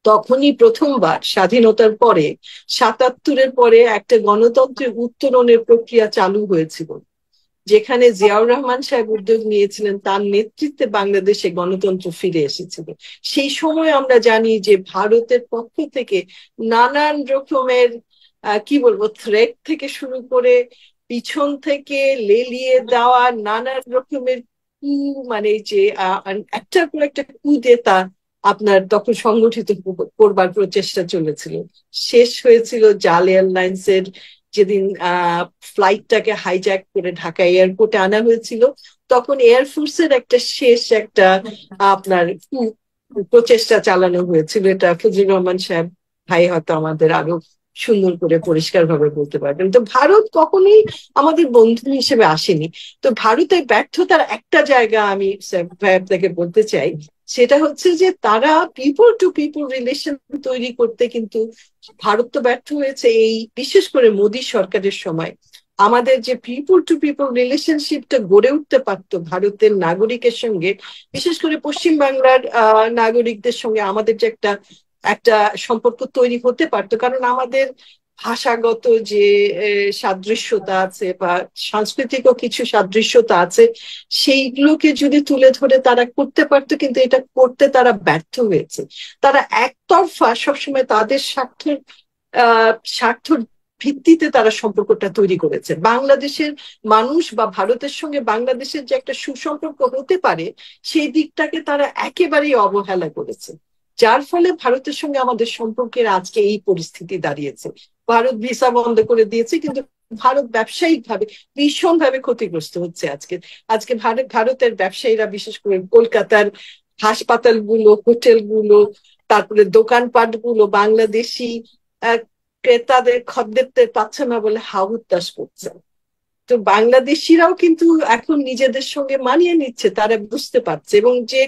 তখনই প্রথমবার স্বাধীনতার পরে, 77-এর পরে একটা গণতন্ত্রের উত্তরণের প্রক্রিয়া চালু হয়েছিল, যেখানে জিয়াউর রহমান সাহেব উদ্যোগ নিয়েছিলেন, তার নেতৃত্বে বাংলাদেশে গণতন্ত্র ফিরে এসেছিল। সেই সময় আমরা জানি যে ভারতের পক্ষ থেকে নানান রকমের কি বলবো, থ্রেট থেকে শুরু করে পিছন থেকে লেলিয়ে দেওয়া নানান রকমের কু, মানে যে একটার পর একটা কুদেতা আপনার তখন সংগঠিত করবার প্রচেষ্টা চলেছিল। শেষ হয়েছিল জাল এয়ারলাইন্সের, যেদিন ফ্লাইটটাকে হাইজ্যাক করে ঢাকা এয়ারপোর্টে আনা হয়েছিল, তখন এয়ারফোর্সের একটা শেষ একটা আপনার প্রচেষ্টা চালানো হয়েছিল। এটা ফজলুর রহমান সাহেব ভাই হয়তো আমাদের আরো সুন্দর করে পরিষ্কার ভাবে বলতে পারবেন। তো ভারত কখনোই আমাদের বন্ধু হিসেবে আসেনি। তো ভারতের ব্যর্থতার একটা জায়গা আমি আপনাকে বলতে চাই, সেটা হচ্ছে যে তারা পিপল টু পিপল রিলেশন তৈরি করতে কিন্তু ভারত তো ব্যর্থ হয়েছে। এই বিশেষ করে মোদী সরকারের সময় আমাদের যে পিপল টু পিপল রিলেশনশিপটা গড়ে উঠতে পারতো ভারতের নাগরিকের সঙ্গে, বিশেষ করে পশ্চিম বাংলার নাগরিকদের সঙ্গে আমাদের যে একটা একটা সম্পর্ক তৈরি হতে পারতো, কারণ আমাদের ভাষাগত যে সাদৃশ্যতা আছে বা সাংস্কৃতিকও কিছু সাদৃশ্যতা আছে, সেইগুলোকে যদি তুলে ধরে তারা করতে পারতো, কিন্তু এটা করতে তারা ব্যর্থ হয়েছে। তারা একতরফা সবসময় তাদের স্বার্থের ভিত্তিতে তারা সম্পর্কটা তৈরি করেছে। বাংলাদেশের মানুষ বা ভারতের সঙ্গে বাংলাদেশের যে একটা সুসম্পর্ক হতে পারে, সেই দিকটাকে তারা একেবারেই অবহেলা করেছে, যার ফলে ভারতের সঙ্গে আমাদের সম্পর্কের আজকে এই পরিস্থিতি দাঁড়িয়েছে। ভারত ভিসা বন্ধ করে দিয়েছে, কিন্তু ভারত ব্যবসায়িক ভাবে ভীষণভাবে ক্ষতিগ্রস্ত হচ্ছে। আজকে ভারতের ব্যবসায়ীরা, বিশেষ করে কলকাতার হাসপাতালগুলো, হোটেলগুলো, তারপরে দোকানপাটগুলো বাংলাদেশি ক্রেতাদের, খদ্দেরদের পাচ্ছে না বলে হাহুতাশ করছে। তো বাংলাদেশিরাও কিন্তু এখন নিজেদের সঙ্গে মানিয়ে নিচ্ছে, তারা বুঝতে পারছে। এবং যে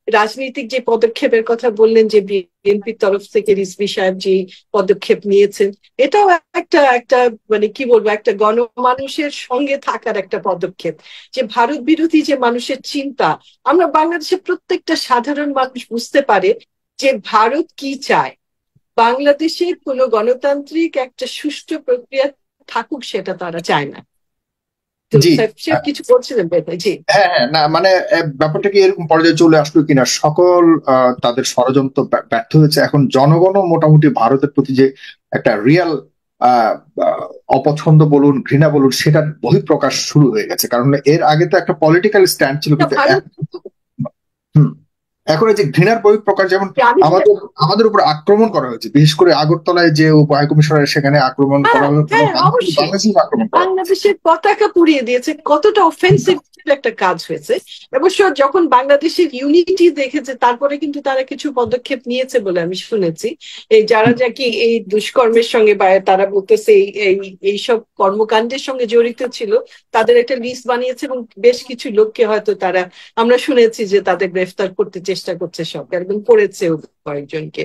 রাজনৈতিক যে পদক্ষেপের কথা বললেন, যে বিএনপির তরফ থেকে রিজভী সাহেব যে পদক্ষেপ নিয়েছেন, এটাও একটা একটা মানে কি বলবো, একটা গণমানুষের সঙ্গে থাকার একটা পদক্ষেপ। যে ভারত বিরোধী যে মানুষের চিন্তা, আমরা বাংলাদেশের প্রত্যেকটা সাধারণ মানুষ বুঝতে পারে যে ভারত কি চায়। বাংলাদেশে কোনো গণতান্ত্রিক একটা সুষ্ঠু প্রক্রিয়া থাকুক সেটা তারা চায় না। তো জি সাহেব কিছু বলছিলেন জি। হ্যাঁ হ্যাঁ, না মানে ব্যাপারটা কি এরকম পর্যায়ে চলে আসলো কিনা, সকল তাদের ষড়যন্ত্র ব্যর্থ হয়েছে। এখন জনগণও মোটামুটি ভারতের প্রতি যে একটা রিয়াল অপছন্দ বলুন, ঘৃণা বলুন, সেটার বহিঃপ্রকাশ শুরু হয়ে গেছে। কারণ এর আগে তো একটা পলিটিক্যাল স্ট্যান্ড ছিল, কিন্তু হুম এখন এই যে ঘৃণার বহিঃপ্রকাশ, যেমন আমাদের উপর আক্রমণ করা হয়েছে, বিশেষ করে আগরতলায় যে উপ হাইকমিশনার, সেখানে আক্রমণ করা হয়েছে, বাংলাদেশের পতাকা পুড়িয়ে দিয়েছে, কতটা অফেন্সিভ একটা কাজ হয়েছে। অবশ্য যখন বাংলাদেশের ইউনিটি দেখেছে তারপরে কিন্তু তারা কিছু পদক্ষেপ নিয়েছে বলে আমি শুনেছি। এই যারা নাকি এই দুষ্কর্মের সঙ্গে বা তারা বলতেছে এইসব কর্মকাণ্ডের সঙ্গে জড়িত ছিল তাদের একটা লিস্ট বানিয়েছে এবং বেশ কিছু লোককে হয়তো তারা, আমরা শুনেছি যে তাদের গ্রেফতার করতে চেষ্টা করছে সরকার এবং করেছেও কয়েকজনকে।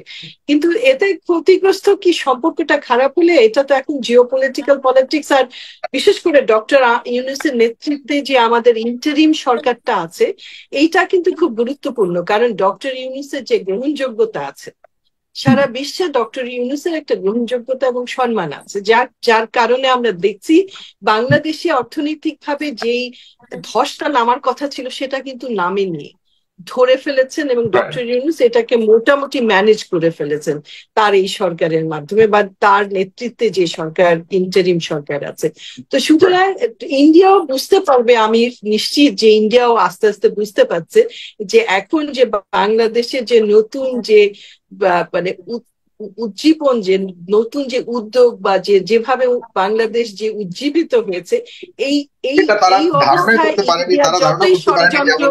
কিন্তু এতে ক্ষতিগ্রস্ত কি সম্পর্কটা খারাপ হলে, এটা তো এখন জিওপলিটিক্যাল পলিটিক্স। আর বিশেষ করে ডক্টর ইউনূসের নেতৃত্বে যে আমাদের ইন্টারিম সরকারটা আছে, এইটা কিন্তু খুব গুরুত্বপূর্ণ। কারণ ডক্টর ইউনূসের যে গ্রহণযোগ্যতা আছে, সারা বিশ্বে ডক্টর ইউনূসের একটা গ্রহণযোগ্যতা এবং সম্মান আছে, যার কারণে আমরা দেখছি বাংলাদেশে অর্থনৈতিকভাবে যেই ধসটা নামার কথা ছিল সেটা কিন্তু নামেনি, ধরে ফেলেছেন এবং ডক্টর ইউনূস এটাকে মোটামুটি ম্যানেজ করে ফেলেছেন তার এই সরকারের মাধ্যমে বা তার নেতৃত্বে যে সরকার, ইন্টারিম সরকার আছে। তো সুতরাং ইন্ডিয়াও বুঝতে পারবে, আমি নিশ্চিত যে ইন্ডিয়াও আস্তে আস্তে বুঝতে পারছে যে এখন যে বাংলাদেশে যে নতুন যে মানে উজ্জীবন, যে নতুন যে উদ্যোগ বা যেভাবে বাংলাদেশ যে উজ্জীবিত হয়েছে, এই অবস্থায় যতই ষড়যন্ত্র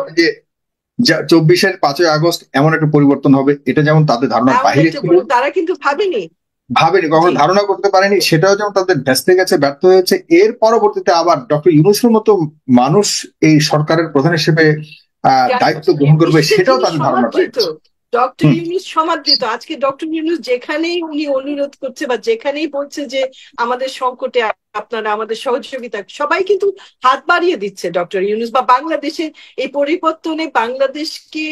24-এর 5ই আগস্ট এমন একটা পরিবর্তন হবে, এটা যেমন তাদের ধারণার বাইরে ছিল, তারা কিন্তু ভাবেনি, কখনো ধারণা করতে পারেনি, সেটাও যেমন তাদের ভেস্তে গেছে, ব্যর্থ হয়েছে। এর পরবর্তীতে আবার ডক্টর ইউনূসের মতো মানুষ এই সরকারের প্রধান হিসেবে দায়িত্ব গ্রহণ করবে, সেটাও তাদের ধারণা বাইরে। ডক্টর ইউনূস সমাদৃত। আজকে ডক্টর ইউনূস যেখানেই উনি অনুরোধ করছে বা যেখানেই বলছে যে আমাদের সংকটে আপনারা আমাদের সহযোগিতা, সবাই কিন্তু হাত বাড়িয়ে দিচ্ছে ডক্টর ইউনূস, বা বাংলাদেশের এই পরিবর্তনে বাংলাদেশকে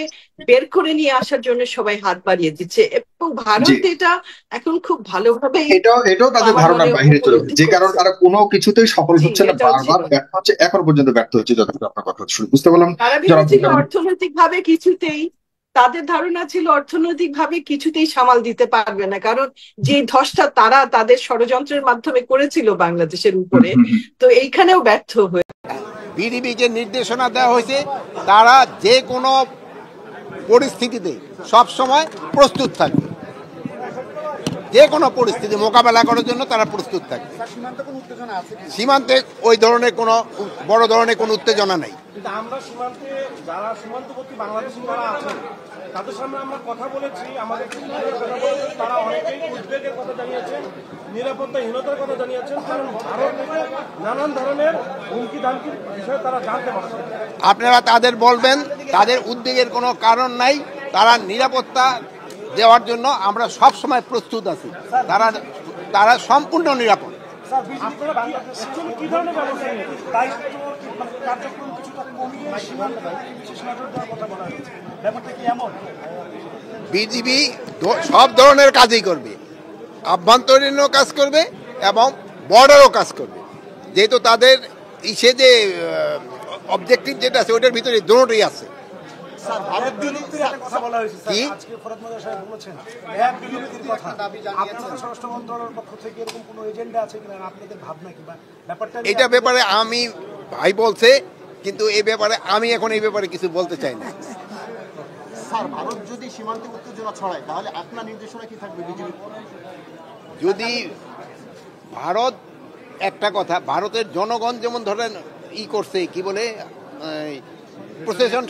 বের করে নিয়ে আসার জন্য সবাই হাত বাড়িয়ে দিচ্ছে। এবং ভারত এটা এখন খুব ভালোভাবে এটাও তাদের ধারণার বাইরে চলে গেছে, যে কারণে তারা কোনো কিছুতেই সফল হচ্ছে না, বারবার ব্যর্থ হচ্ছে, এখন পর্যন্ত ব্যর্থ হচ্ছে। যতটুকু আপনার কথা শুনে বুঝতে পারলাম, অর্থনৈতিকভাবে কিছুতেই তাদের ধারণা ছিল অর্থনৈতিকভাবে কিছুতেই সামাল দিতে পারবে না, কারণ যে ধসটা তারা তাদের ষড়যন্ত্রের মাধ্যমে করেছিল বাংলাদেশের উপরে, তো এইখানেও ব্যর্থ হয়ে বিডিবিকে নির্দেশনা দেওয়া হয়েছে তারা যে কোনো পরিস্থিতিতে সবসময় প্রস্তুত থাকবে, যে কোনো পরিস্থিতি মোকাবেলা করার জন্য তারা প্রস্তুত থাকবে। সীমান্তে ওই ধরনের কোনো বড় ধরনের কোনো উত্তেজনা নেই। আমরা সীমান্তে যারা সীমান্তবর্তী বাংলাদেশি যারা আছেন তাদের সামনে আমরা কথা বলেছি, আমাদের তারা অনেকেই উদ্বেগের কথা জানিয়েছেন, নিরাপত্তাহীনতার কথা জানিয়েছেন, কারণ ভারত থেকে নানান ধরনের হুমকি ধামকির বিষয়ে তারা জানতে পারছেন। আপনারা তাদের বলবেন তাদের উদ্বেগের কোনো কারণ নাই, তারা নিরাপত্তা দেওয়ার জন্য আমরা সব সময় প্রস্তুত আছি, তারা সম্পূর্ণ নিরাপদ। বিজিবি সব ধরনের কাজই করবে, আভ্যন্তরীণও কাজ করবে এবং বর্ডারও কাজ করবে, যেহেতু তাদের সে যে অবজেক্টিভ যেটা আছে ওটার ভিতরে দুটোই আছে। এটা ব্যাপারে আমি ভাই বলছে, কিন্তু এই ব্যাপারে আমি এখন এই ব্যাপারে কিছু বলতে চাই না। স্যার, ভারত যদি সীমান্তে উত্তেজনা ছড়ায় তাহলে আপনার নির্দেশনা কি থাকবে বিজেপি? যদি ভারত, একটা কথা, ভারতের জনগণ যেমন ধরেন করছে, কি বলে প্রশাসন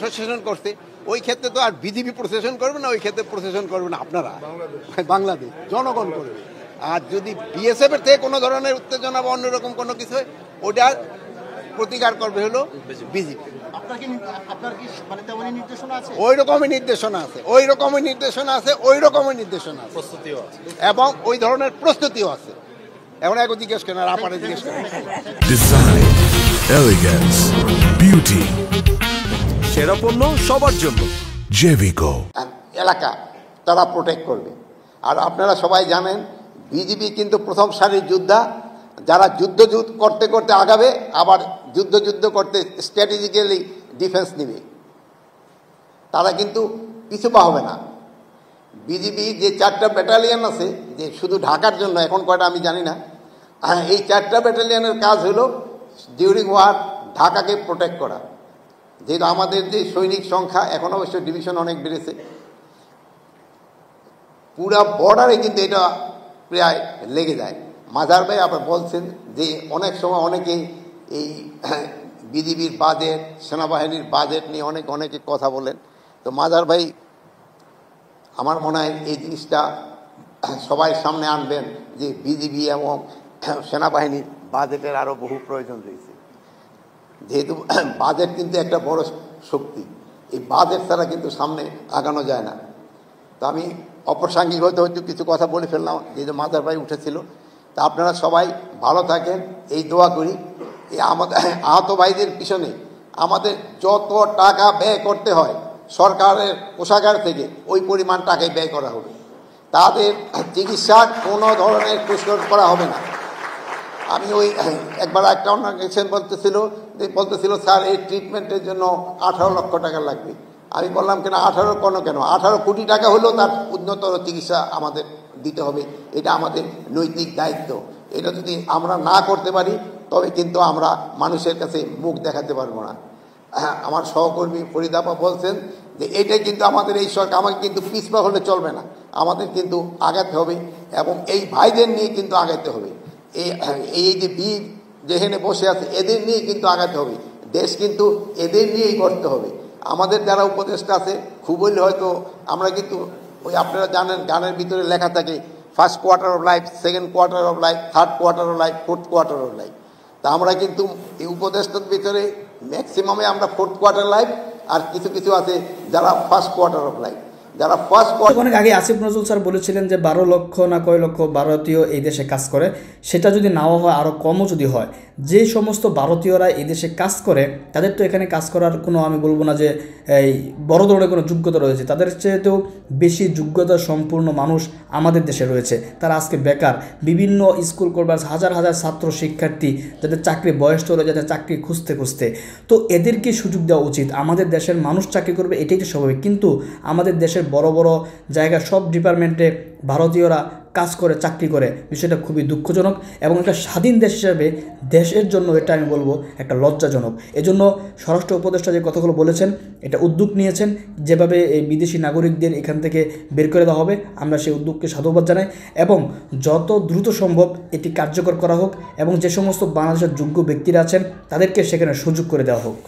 করছে, ওই ক্ষেত্রে তো আর বিজেপি প্রশাসন করবে না, ওই ক্ষেত্রে প্রশাসন করবে না আপনারা, বাংলাদেশ জনগণ করবে। আর যদি বিএসএফ এর থেকে কোনো ধরনের উত্তেজনা বা অন্যরকম কোনো কিছু হয়, ওটার প্রতিকার করবে হলো বিজেপি। ওই রকমই নির্দেশনা আছে, এবং ওই ধরনের প্রস্তুতিও আছে। এখন একও জিজ্ঞেস করেন, আর আপনারা জিজ্ঞেস করেন। ডিজাইন, এলিগেন্স, বিউটি, সেরা পণ্য সবার জন্য জেভিকো। এলাকা তারা প্রোটেক্ট করবে, আর আপনারা সবাই জানেন বিজেপি কিন্তু প্রথম সারির যোদ্ধা, যারা যুদ্ধ করতে করতে আগাবে, আবার যুদ্ধ করতে স্ট্র্যাটেজিক্যালি ডিফেন্স নেবে, তারা কিন্তু পিছু পা হবে না। বিজেপি যে 4টা ব্যাটালিয়ন আছে, যে শুধু ঢাকার জন্য, এখন কয়টা আমি জানি না, এই 4টা ব্যাটালিয়নের কাজ হলো ডিউরিং ওয়ার ঢাকাকে প্রোটেক্ট করা। যেহেতু আমাদের যে সৈনিক সংখ্যা এখন অবশ্য ডিভিশন অনেক বেড়েছে, পুরা বর্ডারে কিন্তু এটা প্রায় লেগে যায়। মাজার ভাই আবার বলছেন যে অনেক সময় অনেকেই এই বিজিবির বাজেট, সেনাবাহিনীর বাজেট নিয়ে অনেকে কথা বলেন। তো মাজার ভাই আমার মনে হয় এই জিনিসটা সবাই সামনে আনবেন যে বিজিবি এবং সেনাবাহিনীর বাজেটের আরও বহু প্রয়োজন রয়েছে। যেহেতু বাজেট কিন্তু একটা বড় শক্তি, এই বাজেট ছাড়া কিন্তু সামনে আগানো যায় না। তো আমি অপ্রাসঙ্গিক হয়তো কিছু কথা বলে ফেললাম, যেহেতু মাজার ভাই উঠেছিল। তা আপনারা সবাই ভালো থাকেন, এই দোয়া করি। এই আমাদের আহত ভাইদের পিছনে আমাদের যত টাকা ব্যয় করতে হয় সরকারের কোষাগার থেকে ওই পরিমাণ টাকাই ব্যয় করা হবে। তাদের চিকিৎসা কোনো ধরনের কুশল করা হবে না। আমি ওই একবার একটা অর্গানাইজেশন বলতেছিল স্যার এই ট্রিটমেন্টের জন্য 18 লক্ষ টাকা লাগবে। আমি বললাম কেন 18 কোটি টাকা হলেও তার উন্নতর চিকিৎসা আমাদের দিতে হবে, এটা আমাদের নৈতিক দায়িত্ব। এটা যদি আমরা না করতে পারি তবে কিন্তু আমরা মানুষের কাছে মুখ দেখাতে পারবো না। আমার সহকর্মী ফরিদাপা বলছেন যে এটাই কিন্তু আমাদের এই সরকার, আমাকে কিন্তু পিছপা হলে চলবে না, আমাদের কিন্তু আগাতে হবে এবং এই ভাইদের নিয়ে কিন্তু আগাতে হবে। এই যে বীর যেখানে বসে আছে এদের নিয়ে কিন্তু আগাতে হবে, দেশ কিন্তু এদের নিয়েই করতে হবে। আমাদের যারা উপদেষ্টা আছে খুব হইলে হয়তো আমরা কিন্তু ওই আপনারা জানেন গানের ভিতরে লেখা থাকে first quarter of life, second quarter of life, third quarter of life, fourth quarter of life. তা আমরা কিন্তু এই উপদেষ্টার ভিতরে ম্যাক্সিমামে আমরা ফোর্থ কোয়ার্টার লাইফ, আর কিছু আছে যারা ফার্স্ট কোয়ার্টার অফ লাইফ, যারা ফার্স্ট কোয়ার্টার। অনেক আগে আসিফ নজরুল স্যার বলেছিলেন যে 12 লক্ষ না কয় লক্ষ ভারতীয় এই দেশে কাজ করে, সেটা যদি নাও হয় আরও কমও যদি হয়, যে সমস্ত ভারতীয়রা এই দেশে কাজ করে তাদের তো এখানে কাজ করার কোনো, আমি বলবো না যে এই বড় ধরনের কোনো যোগ্যতা রয়েছে, তাদের চেয়েতেও বেশি যোগ্যতা সম্পূর্ণ মানুষ আমাদের দেশে রয়েছে। তারা আজকে বেকার, বিভিন্ন স্কুল করবার হাজার হাজার ছাত্র শিক্ষার্থী যাদের চাকরি বয়স চলে যাদের চাকরি খুঁজতে, তো এদেরকে সুযোগ দেওয়া উচিত। আমাদের দেশের মানুষ চাকরি করবে এটাই তো স্বাভাবিক, কিন্তু আমাদের দেশের বড় বড় জায়গা সব ডিপার্টমেন্টে ভারতীয়রা কাজ করে, চাকরি করে, বিষয়টা খুবই দুঃখজনক এবং একটা স্বাধীন দেশ হিসেবে দেশের জন্য এটা আমি বলবো একটা লজ্জাজনক। এজন্য স্বরাষ্ট্র উপদেষ্টা যে কথাগুলো বলেছেন এটা উদ্যোগ নিয়েছেন, যেভাবে এই বিদেশি নাগরিকদের এখান থেকে বের করে দেওয়া হবে, আমরা সেই উদ্যোগকে সাধুবাদ জানাই এবং যত দ্রুত সম্ভব এটি কার্যকর করা হোক এবং যে সমস্ত বাংলাদেশের যোগ্য ব্যক্তিরা আছেন তাদেরকে সেখানে সুযোগ করে দেওয়া হোক।